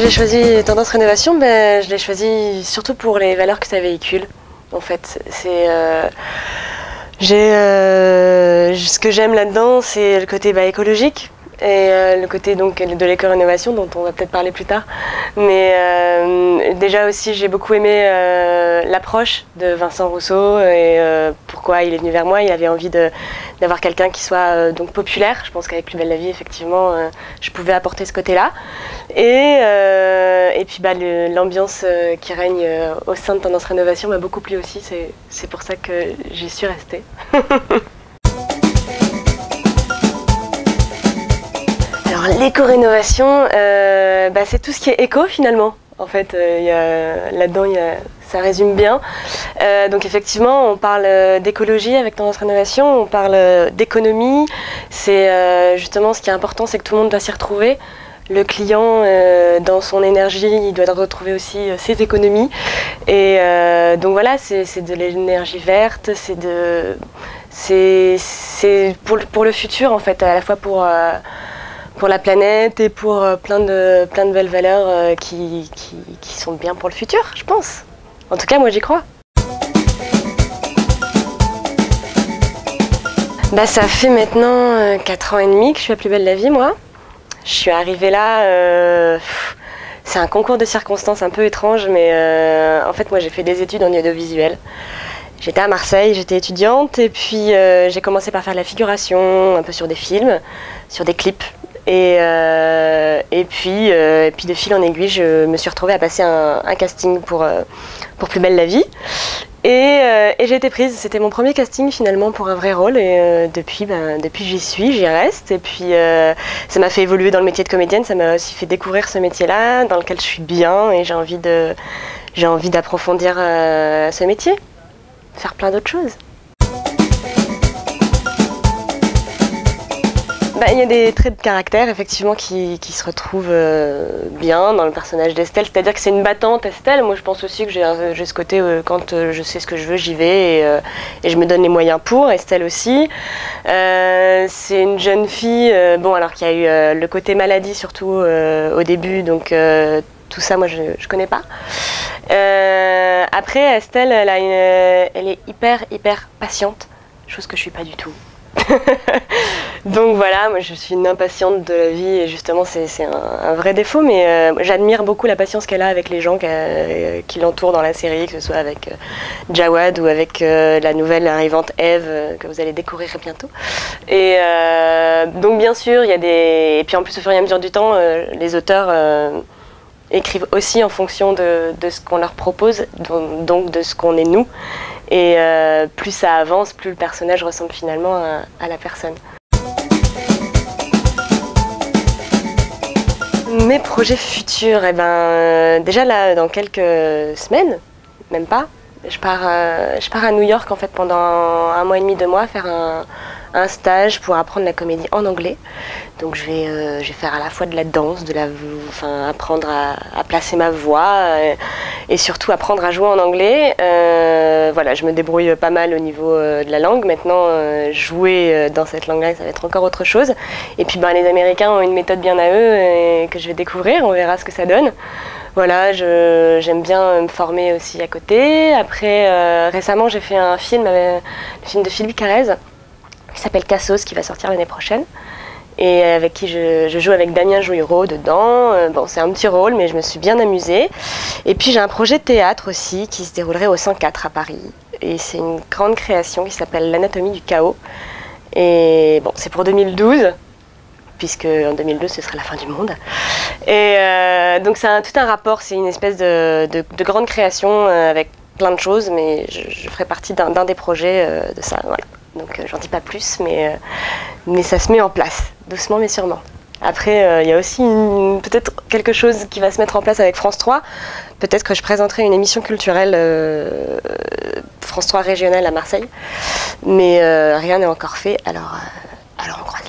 j'ai choisi Tendance Rénovation, je l'ai choisi surtout pour les valeurs que ça véhicule. En fait, ce que j'aime là-dedans, c'est le côté écologique et le côté donc de l'éco-rénovation dont on va peut-être parler plus tard. Mais déjà aussi, j'ai beaucoup aimé l'approche de Vincent Rousseau et pourquoi il est venu vers moi. Il avait envie d'avoir quelqu'un qui soit donc populaire. Je pense qu'avec Plus belle la vie, effectivement, je pouvais apporter ce côté-là. Et puis l'ambiance qui règne au sein de Tendance Rénovation m'a beaucoup plu aussi. C'est pour ça que j'y suis restée. Alors l'éco-rénovation, c'est tout ce qui est éco finalement. En fait, là-dedans, ça résume bien. Donc effectivement, on parle d'écologie avec Tendance Rénovation, on parle d'économie. C'est justement ce qui est important, c'est que tout le monde doit s'y retrouver. Le client, dans son énergie, il doit retrouver aussi ses économies. Et donc voilà, c'est de l'énergie verte, c'est pour le futur en fait, à la fois pour la planète et pour plein de belles valeurs qui sont bien pour le futur, je pense. En tout cas, moi j'y crois. Ça fait maintenant 4 ans et demi que je suis à Plus belle la vie, moi. Je suis arrivée là, c'est un concours de circonstances un peu étrange, mais en fait moi j'ai fait des études en audiovisuel. J'étais à Marseille, j'étais étudiante et puis j'ai commencé par faire de la figuration, un peu sur des films, sur des clips. Et puis de fil en aiguille, je me suis retrouvée à passer un casting pour Plus belle la vie. Et j'ai été prise, c'était mon premier casting finalement pour un vrai rôle et depuis j'y reste. Et puis ça m'a fait évoluer dans le métier de comédienne, ça m'a aussi fait découvrir ce métier-là dans lequel je suis bien et j'ai envie d'approfondir ce métier, faire plein d'autres choses. Il y a des traits de caractère effectivement qui se retrouvent bien dans le personnage d'Estelle, c'est-à-dire que c'est une battante Estelle. Moi je pense aussi que j'ai ce côté quand je sais ce que je veux, j'y vais et je me donne les moyens pour. Estelle aussi. C'est une jeune fille alors qu'il y a eu le côté maladie surtout au début, donc tout ça moi je connais pas. Après Estelle elle est hyper patiente, chose que je suis pas du tout. Donc voilà, moi je suis une impatiente de la vie et justement c'est un vrai défaut, mais j'admire beaucoup la patience qu'elle a avec les gens qui l'entourent dans la série, que ce soit avec Jawad ou avec la nouvelle arrivante Eve que vous allez découvrir bientôt. Et donc bien sûr, et puis en plus au fur et à mesure du temps, les auteurs écrivent aussi en fonction de ce qu'on leur propose, donc de ce qu'on est nous. Et plus ça avance, plus le personnage ressemble finalement à la personne. Mes projets futurs, déjà là, dans quelques semaines, même pas, je pars à New York en fait pendant 1 mois et demi, 2 mois, faire un stage pour apprendre la comédie en anglais. Donc je vais faire à la fois de la danse, apprendre à placer ma voix et surtout apprendre à jouer en anglais. Voilà, je me débrouille pas mal au niveau de la langue. Maintenant, jouer dans cette langue-là, ça va être encore autre chose. Et puis les Américains ont une méthode bien à eux et que je vais découvrir, on verra ce que ça donne. Voilà, j'aime bien me former aussi à côté. Après, récemment, j'ai fait un film, le film de Philippe Carrez, qui s'appelle Cassos, qui va sortir l'année prochaine, et avec qui je joue avec Damien Jouillereau dedans. C'est un petit rôle, mais je me suis bien amusée. Et puis j'ai un projet de théâtre aussi, qui se déroulerait au 104 à Paris. Et c'est une grande création qui s'appelle L'Anatomie du chaos. Et c'est pour 2012, puisque en 2002 ce sera la fin du monde. Et donc c'est tout un rapport, c'est une espèce de grande création avec plein de choses, mais je ferai partie d'un des projets de ça, voilà. Donc j'en dis pas plus, mais ça se met en place, doucement mais sûrement. Après, il y a aussi peut-être quelque chose qui va se mettre en place avec France 3. Peut-être que je présenterai une émission culturelle France 3 régionale à Marseille. Mais rien n'est encore fait, alors on croise